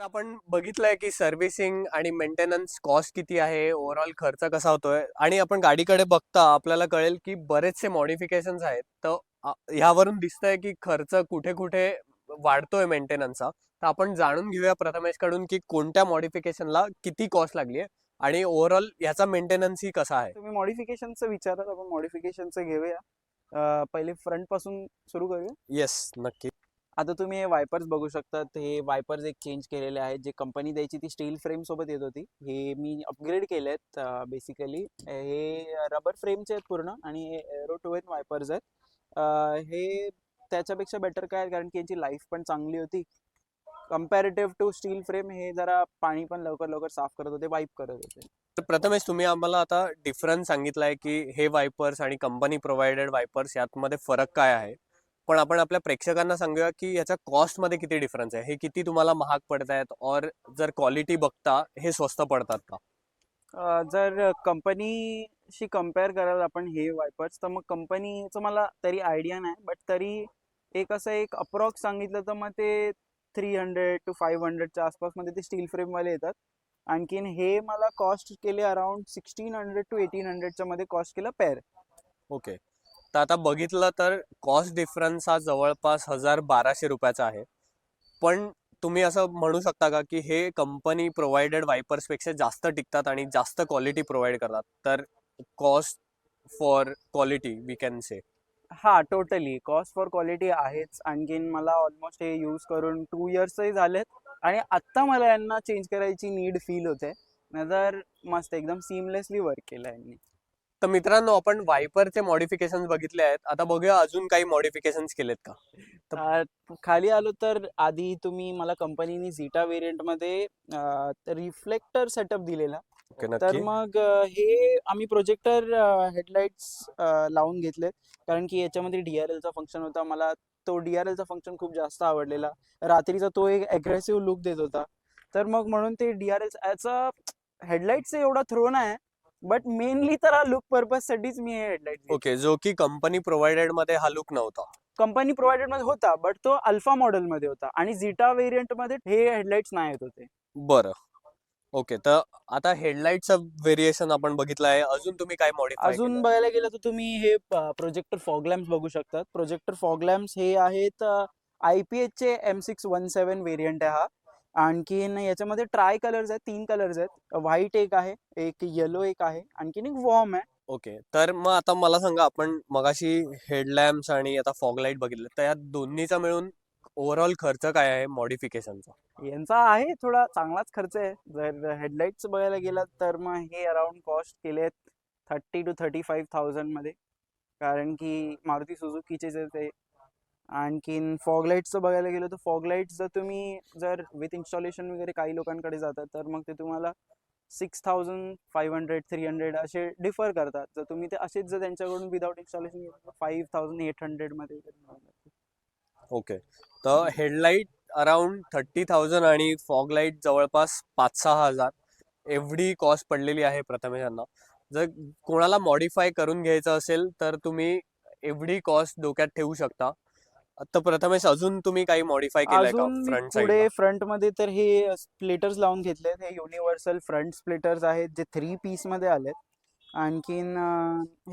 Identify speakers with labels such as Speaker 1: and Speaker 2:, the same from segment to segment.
Speaker 1: आपण बघितलंय की सर्व्हिसिंग आणि मेंटेनन्स कॉस्ट किती आहे, ओव्हरऑल खर्च कसा होतोय आणि आपण गाडीकडे बघता आपल्याला कळेल की बरेचसे मॉडिफिकेशन्स आहेत. तर ह्यावरून दिसतंय की खर्च कुठे कुठे वाढतोय मेंटेनन्सचा. तर आपण जाणून घेऊया प्रथमेश कडून की कोणत्या मॉडिफिकेशनला किती कॉस्ट लागली आहे आणि ओव्हरऑल ह्याचा मेंटेनन्स ही कसा आहे.
Speaker 2: तुम्ही मॉडिफिकेशनचं विचारात, आपण मॉडिफिकेशनचं घेऊया. पहिले फ्रंट पासून सुरू करूया.
Speaker 1: येस, नक्की.
Speaker 2: आता तुम्ही हे वायपर्स बघू शकतात. हे वायपर्स एक चेंज केलेले आहेत. जे कंपनी द्यायची ती स्टील फ्रेम सोबत येत होती, हे मी अपग्रेड केले आहेत. बेसिकली हे रबर फ्रेमचे आहेत पूर्ण आणि हे एरो टू एन वायपर्स आहेत. हे त्याच्यापेक्षा बेटर काय, कारण की यांची लाईफ पण चांगली होती. कम्पॅरेटिव्ह टू स्टील फ्रेम हे जरा पाणी पण लवकर लवकर साफ करत होते, वाईप करत होते.
Speaker 1: तर प्रथमेश तुम्ही आम्हाला आता डिफरन्स सांगितलाय की हे वायपर्स आणि कंपनी प्रोव्हाइडेड वायपर्स यामध्ये फरक काय आहे. पण आपण आपल्या प्रेक्षकांना सांगूया की याच्या कॉस्ट मध्ये किती डिफरन्स आहे, हे किती तुम्हाला महाग पडत आहेत और जर क्वालिटी बघता हे स्वस्त पडतात का.
Speaker 2: जर कंपनीशी कम्पेअर कराल आपण हे वायपर्स, तर मग कंपनीचं मला तरी आयडिया नाही, बट तरी एक असं एक अप्रॉक्स सांगितलं तर मग ते 300 to 500च्या आसपासमध्ये ते स्टील फ्रेमवाले येतात. आणखीन हे मला कॉस्ट केले अराउंड 1600 to 1800च्या मध्ये कॉस्ट केलं पेअर.
Speaker 1: ओके. तर आता बघितलं तर कॉस्ट डिफरन्स हा जवळपास 1200 रुपयाचा आहे. पण तुम्ही असं म्हणू शकता का की हे कंपनी प्रोव्हाइडेड वायपर्स पेक्षा जास्त टिकतात आणि जास्त क्वालिटी प्रोव्हाइड करतात, तर cost for quality we can say.
Speaker 2: हा, टोटली कॉस्ट फॉर क्वालिटी आहेच. आणखीन मला ऑलमोस्ट हे यूज करून 2 इयर्सही झालेत आणि आत्ता मला यांना चेंज करायची नीड फील होते. नाहीतर मस्त एकदम सीमलेसली वर्क केलं यांनी.
Speaker 1: तर मित्रांनो, आपण वायपरचे मॉडिफिकेशन बघितले आहेत. आता बघूया अजून काही मॉडिफिकेशन केलेत का. तर
Speaker 2: खाली आलो तर आधी तुम्ही मला कंपनीने झिटा व्हेरियंटमध्ये रिफ्लेक्टर सेटअप दिलेला.
Speaker 1: ओके,
Speaker 2: तर
Speaker 1: नक्की.
Speaker 2: मग हे आम्ही प्रोजेक्टर हेडलाईट्स लावून घेतले, कारण की याच्यामध्ये DRLचा फंक्शन होता. मला तो DRLचा फंक्शन खूप जास्त आवडलेला. रात्रीचा तो एक अग्रेसिव्ह लुक देत होता. तर मग म्हणून ते DRL याचा हेडलाईटचा एवढा थ्रो नाही, बट मेनली तर हा लुक पर्पजसाठीच मी हे हेडलाईट
Speaker 1: ओके, जो की कंपनी प्रोव्हाइडेड मध्ये हा लुक नव्हता.
Speaker 2: कंपनी प्रोव्हाइडेड मध्ये होता, बट तो अल्फा मॉडेल मध्ये होता आणि झिटा वेरियंट मध्ये हे हेडलाइट्स नाही येत होते.
Speaker 1: बरं. ओके, तर आता हेडलाईटचं व्हेरिएशन आपण बघितलं आहे. अजून तुम्ही काय मॉडिफाय
Speaker 2: अजून
Speaker 1: केलं.
Speaker 2: बघायला गेलं तर तुम्ही हे प्रोजेक्टर फॉग लॅम्प्स बघू शकतात. प्रोजेक्टर फॉग लॅम्प्स हे आहेत IPH चे M617 वेरियंट आहे हा. आणखीन याच्यामध्ये ट्राय कलर्स आहेत, 3 कलर्स आहेत. व्हाईट एक आहे, एक येलो एक आहे, आणखीन एक वॉर्म आहे.
Speaker 1: ओके, तर मग आता मला सांगा, आपण मगाशी हेडलॅम्प्स आणि आता फॉग लाईट बघितले, तर या दोन्हीचा मिळून ओव्हरऑल खर्च काय आहे मॉडिफिकेशनचा.
Speaker 2: यांचा आहे थोडा चांगलाच खर्च आहे. जर हेडलाईट्स बघायला गेलात तर मग हे अराउंड कॉस्ट केले 30 to 35,000 मध्ये, कारण की मारुती सुझुकीचेच आहे ते. आणखीन फॉग लाईट्सचं बघायला गेलं तर फॉग लाईट्स जर तुम्ही विथ इन्स्टॉलेशन वगैरे काही लोकांकडे जातात, तर मग ते तुम्हाला 6,500 300 असे डिफर करतात. जर तुम्ही ते असेच जर त्यांच्याकडून विदाउट इन्स्टॉलेशन 5,800 मध्ये
Speaker 1: ओके, तर हेडलाईट अराउंड 30,000 आणि फॉग लाईट जवळपास 5-6 हजार एवढी कॉस्ट पडलेली आहे प्रथमेश यांना. जर कोणाला मॉडिफाय करून घ्यायचं असेल तर तुम्ही एवढी कॉस्ट डोक्यात ठेवू शकता. तर प्रथमेश, अजून तुम्ही काही मॉडिफाय केलंय का
Speaker 2: अजून मी
Speaker 1: फ्रंट साईडला.
Speaker 2: पुढे फ्रंट मध्ये तर हे स्प्लिटर्स लावून घेतलेत. हे युनिव्हर्सल फ्रंट स्प्लिटर्स आहेत, जे 3 पीस मध्ये आलेत. आणखीन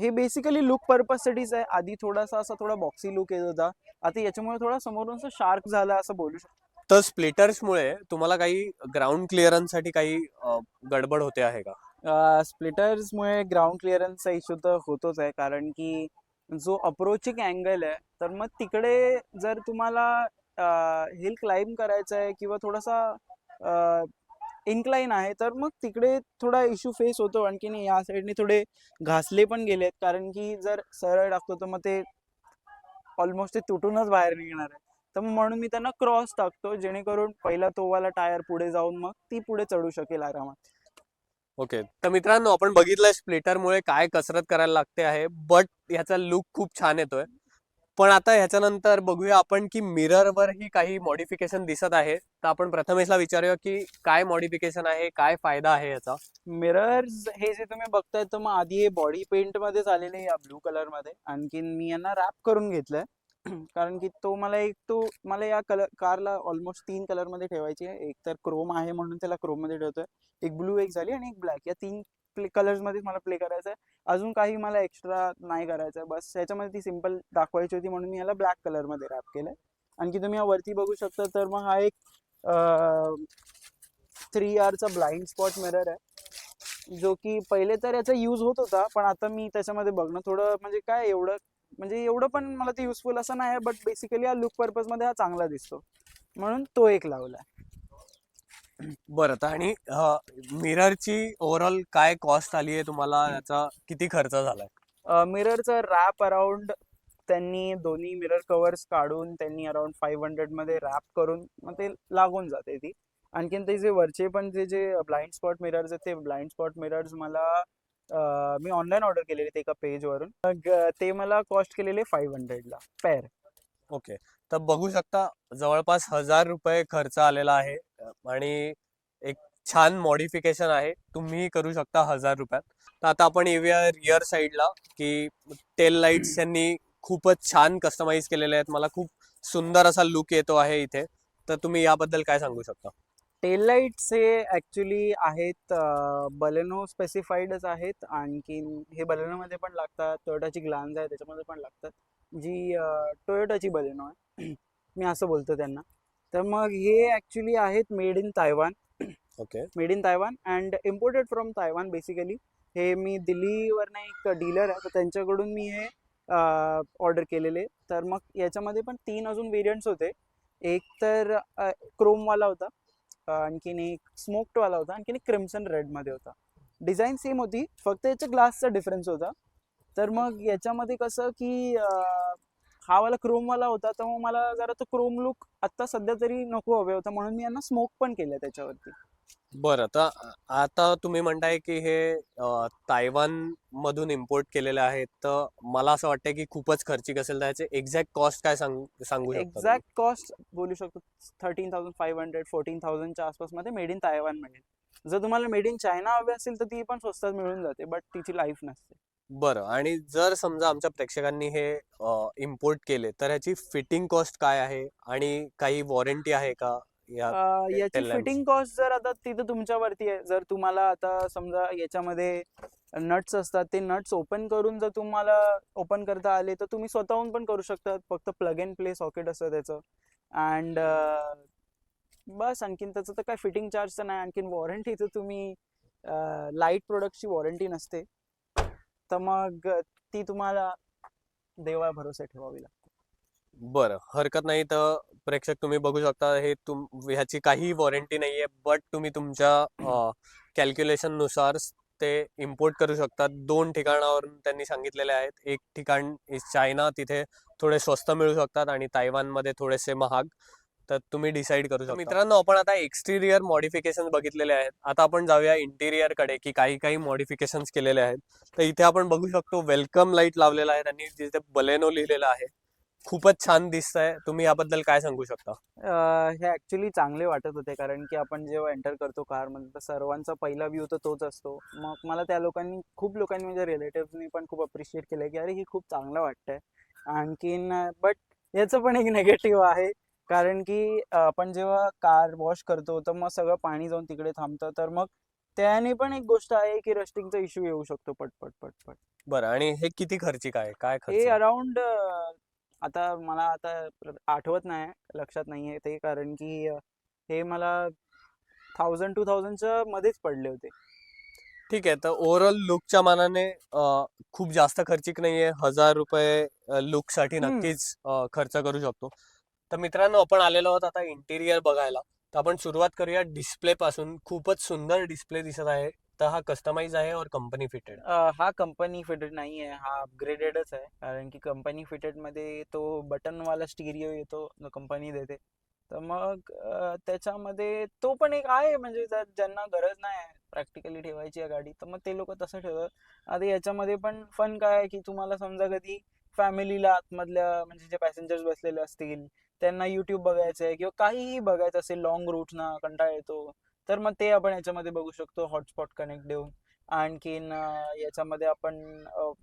Speaker 2: हे बेसिकली लुक पर्पजसाठीच आहे. आधी थोडा बॉक्सी लुक येत होता, आता याच्यामुळे थोडा समोरून शार्प झाला असं बोलू शकतो.
Speaker 1: तर स्प्लिटर्समुळे तुम्हाला काही ग्राउंड क्लिअरन्ससाठी काही गडबड होते आहे का.
Speaker 2: स्प्लिटर्समुळे ग्राउंड क्लिअरन्सचा इश्यू तर होतोच आहे, कारण की जो अप्रोचिंग अँगल आहे, तर मग तिकडे जर तुम्हाला हिल क्लाइंब करायचं आहे किंवा थोडासा इन्क्लाइन आहे, तर मग तिकडे थोडा इश्यू फेस होतो. आणखीन या साईडने थोडे घासले पण गेलेत, कारण की जर सरळ टाकतो तर मग ते ऑलमोस्ट ते तुटूनच बाहेर निघणार आहे. तर मग म्हणून मी त्यांना क्रॉस टाकतो, जेणेकरून पहिला तो वाला टायर पुढे जाऊन मग ती पुढे चढू शकेल आरामात.
Speaker 1: ओके, तर मित्रांनो, आपण बघितलंय स्प्लिटरमुळे काय कसरत करायला लागते आहे, बट ह्याचा लुक खूप छान येतोय. पण आता ह्याच्यानंतर बघूया आपण की मिररवरही काही मॉडिफिकेशन दिसत आहे. तर आपण प्रथमेशला विचारूया की काय मॉडिफिकेशन आहे, काय फायदा आहे याचा.
Speaker 2: मिरर्स हे जे तुम्ही बघताय, तर मग आधी हे बॉडी पेंट मध्ये झालेले या ब्लू कलर मध्ये. आणखीन मी यांना रॅप करून घेतलंय. कारण की मला या कारला ऑलमोस्ट 3 कलर मध्ये ठेवायची आहे. एक तर क्रोम आहे म्हणून त्याला क्रोम मध्ये ठेवतोय, एक ब्लू एक झाली आणि एक ब्लॅक, या 3 कलर्स मध्ये मला प्ले करायचं आहे. अजून काही मला एक्स्ट्रा नाही करायचं आहे. बस ह्याच्यामध्ये ती सिंपल दाखवायची होती म्हणून मी याला ब्लॅक कलर मध्ये रॅप केलंय. आणखी तुम्ही या वरती बघू शकता तर मग हा एक 3R चा ब्लाइंड स्पॉट मिरर आहे, जो की पहिले तर याचा यूज होत होता, पण आता मी त्याच्यामध्ये बघणं थोडं म्हणजे काय एवढं म्हणजे एवढं पण मला ते युजफुल असं नाही आहे, बट बेसिकली हा लुक पर्पज मध्ये हा चांगला दिसतो म्हणून तो एक लावलाय.
Speaker 1: बरं, तर आणि मिररची ओव्हरऑल काय कॉस्ट आली आहे तुम्हाला, याचा किती खर्च झालाय?
Speaker 2: मिररचं रॅप अराउंड त्यांनी दोन्ही मिरर कव्हर्स काढून त्यांनी अराउंड 500 मध्ये रॅप करून मग ते लागून जाते ती. आणखीन ते जे वरचे पण जे ब्लाइंड स्पॉट मिरर्स आहेत, ते ब्लाइंड स्पॉट मिरर्स मला मी ऑनलाईन ऑर्डर केलेले ते एका पेजवरून. मग ते मला कॉस्ट केलेले 500 ला पेअर.
Speaker 1: ओके, तर बघू शकता जवळपास 1000 रुपये खर्च आलेला आहे. आणि एक छान मॉडिफिकेशन आहे, तुम्ही करू शकता 1000 रुपयात. तर आता आपण येऊया रिअर साईडला, की टेल लाईट्स यांनी खूपच छान कस्टमाइज केलेले आहेत. मला खूप सुंदर असा लुक येतो आहे इथे. तर तुम्ही याबद्दल काय सांगू शकता?
Speaker 2: टेल लाईट्स हे ॲक्च्युली आहेत बलेनो स्पेसिफाईडच आहेत. आणखीन हे बलेनोमध्ये पण लागतात, टोयोटाची ग्लान्स आहे त्याच्यामध्ये पण लागतात, जी टोयोटाची बलेनो आहे. मी असं बोलतो त्यांना. तर मग हे ॲक्च्युली आहेत made in Taiwan.
Speaker 1: Okay.
Speaker 2: Made in Taiwan and imported from Taiwan basically. हे मी दिल्लीवरनं एक डीलर आहे, तर त्यांच्याकडून मी हे ऑर्डर केलेले. तर मग याच्यामध्ये पण 3 अजून वेरियंट्स होते. एक तर क्रोमवाला होता, आणखीन एक स्मोक्डवाला होता, आणखीन एक क्रिम्सन रेडमध्ये होता. डिझाईन सेम होती, फक्त याच्या ग्लासचा डिफरन्स होता. तर मग याच्यामध्ये कसं की हा वाला क्रोमवाला होता, तर मग मला जरा तो क्रोम लुक आत्ता सध्या तरी नको हवे होता, म्हणून मी यांना स्मोक पण केलं त्याच्यावरती.
Speaker 1: बरं, तर आता तुम्ही म्हणताय की हे तायवान मधून इम्पोर्ट केलेले आहेत, तर मला असं वाटतं की खूपच खर्चिक असेल. तर याचे एक्झॅक्ट कॉस्ट काय सांगू शकता तुम्ही?
Speaker 2: एक्झॅक्ट कॉस्ट बोलू शकतो 13,500 14,000च्या आसपासमध्ये मेड इन तायवान मिळेल. जर तुम्हाला मेड इन चायना हवी असेल तर ती पण स्वस्तात मिळून जाते, बट तिची लाईफ नसते.
Speaker 1: बरं, आणि जर समजा आमच्या प्रेक्षकांनी हे इम्पोर्ट केले, तर ह्याची फिटिंग कॉस्ट काय आहे आणि काही वॉरंटी आहे का या
Speaker 2: याची
Speaker 1: टेल लॅम्प्स?
Speaker 2: फिटिंग कॉस्ट जर आता तिथं तुमच्यावरती आहे. जर तुम्हाला आता समजा याच्यामध्ये नट्स असतात, ते नट्स ओपन करून जर तुम्हाला ओपन करता आले तर तुम्ही स्वतःहून पण करू शकता. फक्त प्लग अँड प्ले सॉकेट असतं त्याचं. अँड बस, आणखीन त्याचं तर काय फिटिंग चार्ज तर नाही. आणखीन वॉरंटीचं तुम्ही लाईट प्रोडक्टची वॉरंटी नसते, तर मग ती तुम्हाला देवा भरोसे ठेवावी लागते.
Speaker 1: बरं, हरकत नाही. तर प्रेक्षक तुम्ही बघू शकता, हे ह्याची काही वॉरंटी नाहीये, बट तुम्ही तुमच्या कॅल्क्युलेशन नुसार ते इम्पोर्ट करू शकतात. 2 ठिकाणावरून त्यांनी सांगितलेले आहेत. एक ठिकाण इज चायना, तिथे थोडे स्वस्त मिळू शकतात आणि तायवानमध्ये थोडेसे महाग. तर तुम्ही डिसाईड करू शकता. मित्रांनो, आपण आता एक्सटिरियर मॉडिफिकेशन बघितलेले आहेत. आता आपण जाऊया इंटिरियर कडे, की काही काही मॉडिफिकेशन केलेले आहेत. तर इथे आपण बघू शकतो वेलकम लाईट लावलेला आहे त्यांनी, जिथे बलेनो लिहिलेलं आहे. खूपच छान दिसतंय. तुम्ही याबद्दल काय सांगू शकता?
Speaker 2: हे ऍक्च्युली चांगले वाटत होते, कारण की आपण जेव्हा एंटर करतो कारमध्ये तर सर्वांचा पहिला व्ह्यू तर तोच असतो. मग मला त्या खूप लोकांनी म्हणजे रिलेटिव्हनी पण खूप अप्रिशिएट केलं की अरे ही खूप चांगलं वाटतंय. आणखीन बट याचं पण एक नेगेटिव्ह आहे, कारण की आपण जेव्हा कार वॉश करतो तर मग सगळं पाणी जाऊन तिकडे थांबतं, तर मग त्याने पण एक गोष्ट आहे की रस्टिंगचा इश्यू येऊ शकतो पटपट पटपट.
Speaker 1: बरं, आणि हे किती खर्चिक आहे? काय खर्च
Speaker 2: हे
Speaker 1: आहे?
Speaker 2: अराउंड आता मला आता आठवत नाही, लक्षात नाहीये ते, कारण की हे मला 1000-2000च्या मध्येच पडले होते.
Speaker 1: ठीक आहे. तर ओव्हरऑल लुकच्या मानाने खूप जास्त खर्चिक नाहीये. 1000 रुपये लुकसाठी
Speaker 2: हम्म.
Speaker 1: नक्कीच खर्च करू शकतो. तर मित्रांनो, आपण आलेलो आहोत आता इंटिरियर बघायला. तर आपण सुरुवात करूया डिस्प्ले पासून. खूपच सुंदर डिस्प्ले दिसत आहे. तर हा कस्टमाइज आहे और कंपनी फिटेड?
Speaker 2: हा कंपनी फिटेड नाही आहे, हा अपग्रेडेडच आहे. कारण की कंपनी फिटेड मध्ये तो बटनवाला स्टिरिओ येतो जो कंपनी देते. तर मग त्याच्यामध्ये तो पण एक आहे, म्हणजे ज्यांना गरज नाही प्रॅक्टिकली ठेवायची आहे गाडी, तर मग ते लोक तसं ठेवतात. आता याच्यामध्ये पण फन काय आहे की तुम्हाला समजा कधी फॅमिलीला आतमधल्या म्हणजे जे पॅसेंजर्स बसलेले असतील त्यांना युट्यूब बघायचं आहे किंवा काहीही बघायचं असेल, लॉंग रूटना कंटाळा येतो, तर मग ते आपण याच्यामध्ये बघू शकतो हॉटस्पॉट कनेक्ट देऊन. आणखीन याच्यामध्ये आपण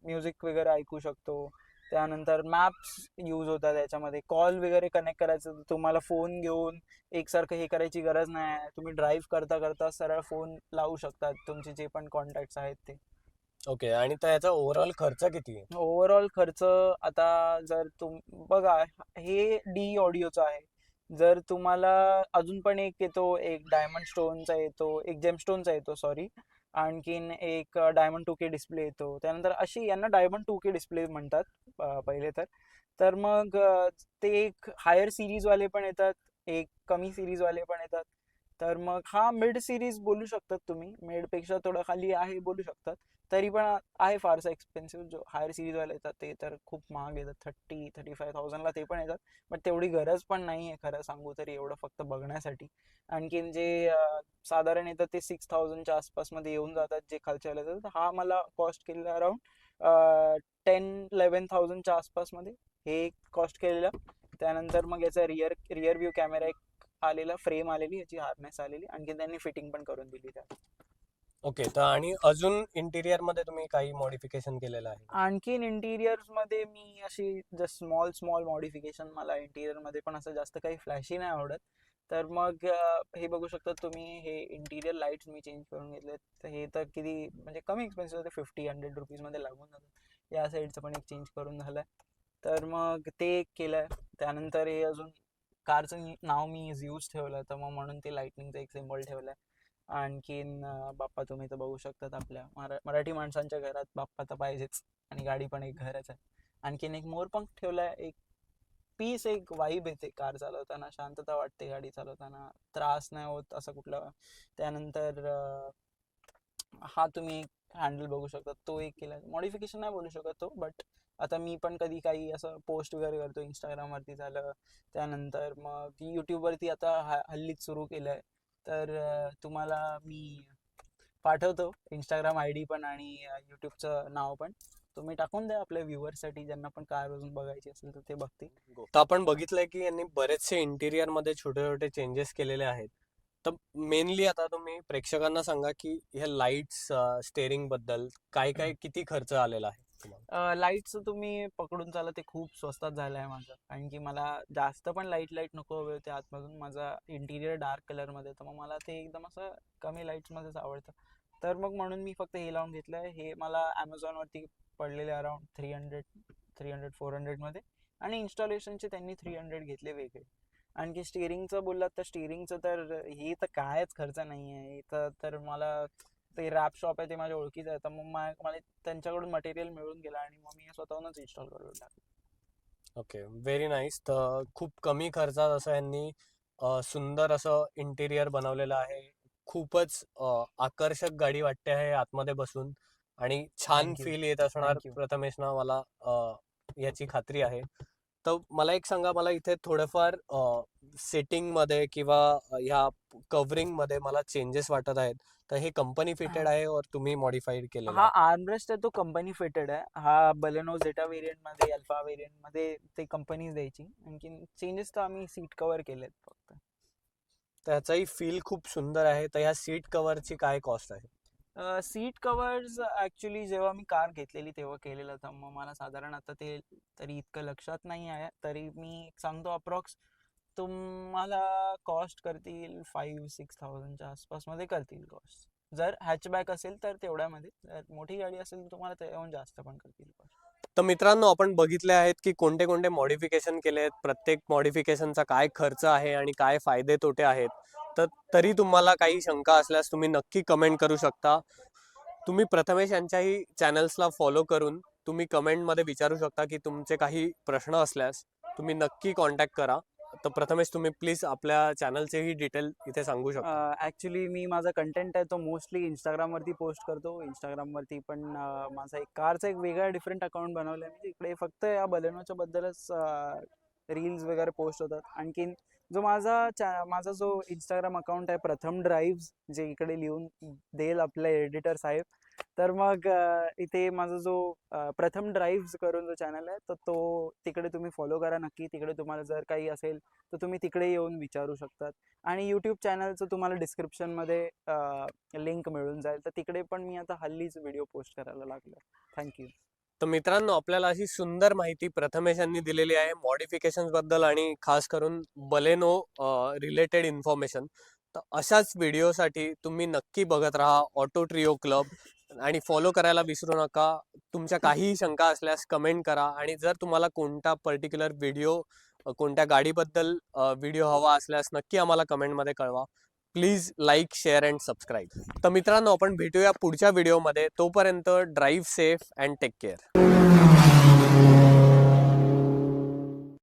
Speaker 2: म्युझिक वगैरे ऐकू शकतो. त्यानंतर मॅप्स यूज होतात त्याच्यामध्ये. कॉल वगैरे कनेक्ट करायचं तर तुम्हाला फोन घेऊन एकसारखं हे करायची गरज नाही आहे. तुम्ही ड्राईव्ह करता करता सरळ फोन लावू शकतात तुमचे जे पण कॉन्टॅक्ट्स आहेत ते.
Speaker 1: ओके. आणि तर याचा ओव्हरऑल खर्च किती आहे?
Speaker 2: ओव्हरऑल खर्च आता जर बघा, हे डी ऑडिओचं आहे. जर तुम्हाला अजून पण एक येतो, एक डायमंड स्टोनचा येतो, एक जेमस्टोनचा येतो सॉरी, आणखीन एक डायमंड 2K डिस्प्ले येतो. त्यानंतर अशी यांना डायमंड 2K डिस्प्ले म्हणतात पहिले तर. तर मग ते एक हायर सिरीजवाले पण येतात, एक कमी सिरीजवाले पण येतात. तर मग हा मिड सिरीज बोलू शकतात तुम्ही, मिडपेक्षा थोडं खाली आहे बोलू शकतात. तरी पण आहे फारसा एक्सपेन्सिव्ह. जो हायर सिरीजवाले येतात ते तर खूप महाग येतात, 30-35,000ला ते पण येतात. बट तेवढी गरज पण नाही आहे खरं सांगू तरी, एवढं फक्त बघण्यासाठी. आणखीन जे साधारण येतात ते 6,000च्या आसपासमध्ये येऊन जातात जे खालच्याला येतात. हा मला कॉस्ट केलेला अराउंड 10-11,000च्या आसपासमध्ये हे कॉस्ट केलेला. त्यानंतर मग याचा रिअर व्ह्यू कॅमेरा एक आलेला, फ्रेम आलेली, याची हार्नेस आलेली, आणखी त्यांनी फिटिंग पण करून दिली त्यात.
Speaker 1: ओके. तर आणि अजून इंटिरियर मध्ये तुम्ही काही मॉडिफिकेशन केलेलं आहे का?
Speaker 2: आणखीन इंटिरियर मध्ये मी अशी जस्ट स्मॉल स्मॉल मॉडिफिकेशन, मला इंटिरियर मध्ये पण असं जास्त काही फ्लॅशी नाही आवडत. तर मग हे बघू शकता तुम्ही, हे इंटिरियर लाईट्स मी चेंज करून घेतलेत. तर हे तर किती म्हणजे कमी एक्सपेन्सिव्ह होते, 50-100 रुपीजमध्ये लागून जातं. या साईडचं पण एक चेंज करून झालंय. तर मग ते एक केलंय. त्यानंतर हे अजून कारचं नाव मी झ्यूस ठेवलं, तर मग म्हणून ते लाइटनिंगचं एक सिम्बॉल ठेवलंय. आणखीन बाप्पा तुम्ही तर बघू शकतात, आपल्या मराठी माणसांच्या घरात बाप्पा तर पाहिजेच, आणि गाडी पण एक घरच आहे. आणखीन एक मोरपंख ठेवलाय. एक पीस, एक वाईब येते कार चालवताना, शांतता वाटते गाडी चालवताना, त्रास नाही होत असं कुठला. त्यानंतर हा तुम्ही हँडल बघू शकता, तो एक केला. मॉडिफिकेशन नाही बोलू शकत तो, बट आता मी पण कधी काही असं पोस्ट वगैरे करतो इंस्टाग्रामवरती झालं, त्यानंतर मग यूट्यूबवरती आता हल्लीच सुरू केलं आहे. तर तुम्हाला मी पाठवतो इंस्टाग्राम आय डी पण आणि यूट्यूबचं नाव पण. तुम्ही टाकून द्या आपल्या व्ह्युअर्ससाठी, ज्यांना पण कार अजून बघायची असेल तर ते बघतील.
Speaker 1: तर आपण बघितलंय की यांनी बरेचसे इंटिरियर मध्ये छोटे छोटे चेंजेस केलेले आहेत. तर मेनली आता तुम्ही प्रेक्षकांना सांगा की ह्या लाईट्स, स्टेअरिंग बद्दल काय काय किती खर्च आलेला आहे तुम्हाला?
Speaker 2: लाईटचं तुम्ही पकडून चाला, ते खूप स्वस्तात झालं आहे माझं. कारण की मला जास्त पण लाईट नको हवे होते आतमधून. माझा इंटिरियर डार्क कलरमध्ये, तर मग मला ते एकदम असं कमी लाईट्समध्येच आवडतं. तर मग म्हणून मी फक्त हे लावून घेतलं आहे. हे मला ॲमेझॉनवरती पडलेले अराउंड 300-400मध्ये, आणि इन्स्टॉलेशनचे त्यांनी 300 घेतले वेगळे. आणखी स्टिअरिंगचं बोललात तर स्टिअरिंगचं तर हे तर कायच खर्च नाही आहे. इथं तर मला ते रॅप शॉप आहे, ते माझ्या ओळखीचं आहे. तर मग मला त्यांच्याकडून मटेरियल मिळून गेला, आणि मग मी स्वतःहूनच इन्स्टॉल करून टाकलं.
Speaker 1: Okay, very nice. तर खूप कमी खर्चात असं यांनी सुंदर असं इंटिरियर बनवलेलं आहे. खूपच आकर्षक गाडी वाटते आहे आतमध्ये बसून, आणि छान
Speaker 2: थँक्यू.
Speaker 1: फील येत असणार
Speaker 2: थँक्यू.
Speaker 1: प्रथमेश ना, मला याची खात्री आहे. तर मला एक सांगा, मला इथे थोडंफार सेटिंग मध्ये किंवा ह्या कव्हरिंग मध्ये मला चेंजेस वाटत आहेत. तर हे कंपनी फिटेड आहे और तुम्ही मॉडिफाईड केलेला
Speaker 2: हा
Speaker 1: आहे?
Speaker 2: आर्मरेस्ट आहे तो कंपनी फिटेड आहे. हा बलेनो झेटा वेरियंट मध्ये, अल्फा वेरियंट मध्ये ते कंपनीच द्यायची. आणखीन चेंजेस तर आम्ही सीट कव्हर केलेत फक्त.
Speaker 1: त्याचाही फील खूप सुंदर आहे. तर ह्या सीट कव्हरची काय कॉस्ट आहे?
Speaker 2: सीट कवर्स ॲक्च्युली जेव्हा मी कार घेतलेली तेव्हा केलेलं होतं. मग मला साधारण आता ते तरी इतकं लक्षात नाही आहे. तरी मी सांगतो अप्रॉक्स तुम्हाला कॉस्ट करतील 5-6,000च्या आसपासमध्ये करतील कॉस्ट. जर हॅचबॅक असेल तर तेवढ्यामध्ये, जर मोठी गाडी असेल तर तुम्हाला त्याहून जास्त पण करतील कॉस्ट.
Speaker 1: तर मित्रांनो, आपण बघितले आहेत की कोणते कोणते मॉडिफिकेशन केले आहेत, प्रत्येक मॉडिफिकेशनचा काय खर्च आहे आणि काय फायदे तोटे आहेत. तर तरी तुम्हाला काही शंका असल्यास तुम्ही नक्की कमेंट करू शकता. तुम्ही प्रथमेश यांच्याही चॅनल्सला फॉलो करून तुम्ही कमेंटमध्ये विचारू शकता की तुमचे काही प्रश्न असल्यास तुम्ही नक्की कॉन्टॅक्ट करा. तर प्रथमेश, तुम्ही प्लीज आपल्या चॅनलचेही डिटेल इथे सांगू शकता.
Speaker 2: ॲक्च्युली मी माझा कंटेंट आहे तो मोस्टली इंस्टाग्रामवरती पोस्ट करतो. इंस्टाग्रामवरती पण माझा एक कारचा एक वेगळा डिफरंट अकाउंट बनवला आहे मी. तिकडे फक्त या बलेनोच्या बद्दलच रील्स वगैरे पोस्ट होतात. आणखीन जो माझा जो इंस्टाग्राम अकाउंट आहे प्रथम ड्राईव्ज, जे इकडे लिहून देईल आपले एडिटर साहेब. तर मग इथे माझा जो प्रथम ड्राईव्ज करून जो चॅनल आहे, तर तो तिकडे तुम्ही फॉलो करा नक्की. तिकडे तुम्हाला जर काही असेल तर तुम्ही तिकडे येऊन विचारू शकतात. आणि यूट्यूब चॅनलचं तुम्हाला डिस्क्रिप्शनमध्ये लिंक मिळून जाईल. तर तिकडे पण मी आता हल्लीच व्हिडिओ पोस्ट करायला लागलो. थँक्यू.
Speaker 1: तर मित्रांनो, आपल्याला अशी सुंदर माहिती प्रथमेश यांनी दिलेली आहे मॉडिफिकेशन बद्दल आणि खास करून बलेनो रिलेटेड इन्फॉर्मेशन. तर अशाच व्हिडिओसाठी तुम्ही नक्की बघत राहा ऑटो ट्रिओ क्लब आणि फॉलो करायला विसरू नका. तुमच्या काहीही शंका असल्यास कमेंट करा आणि जर तुम्हाला कोणता पर्टिक्युलर व्हिडिओ कोणत्या गाडीबद्दल व्हिडिओ हवा असल्यास नक्की आम्हाला कमेंटमध्ये कळवा. Please like, share and subscribe. तर मित्रांनो, आपण भेटूया पुढच्या व्हिडिओमध्ये. तोपर्यंत drive safe and take care.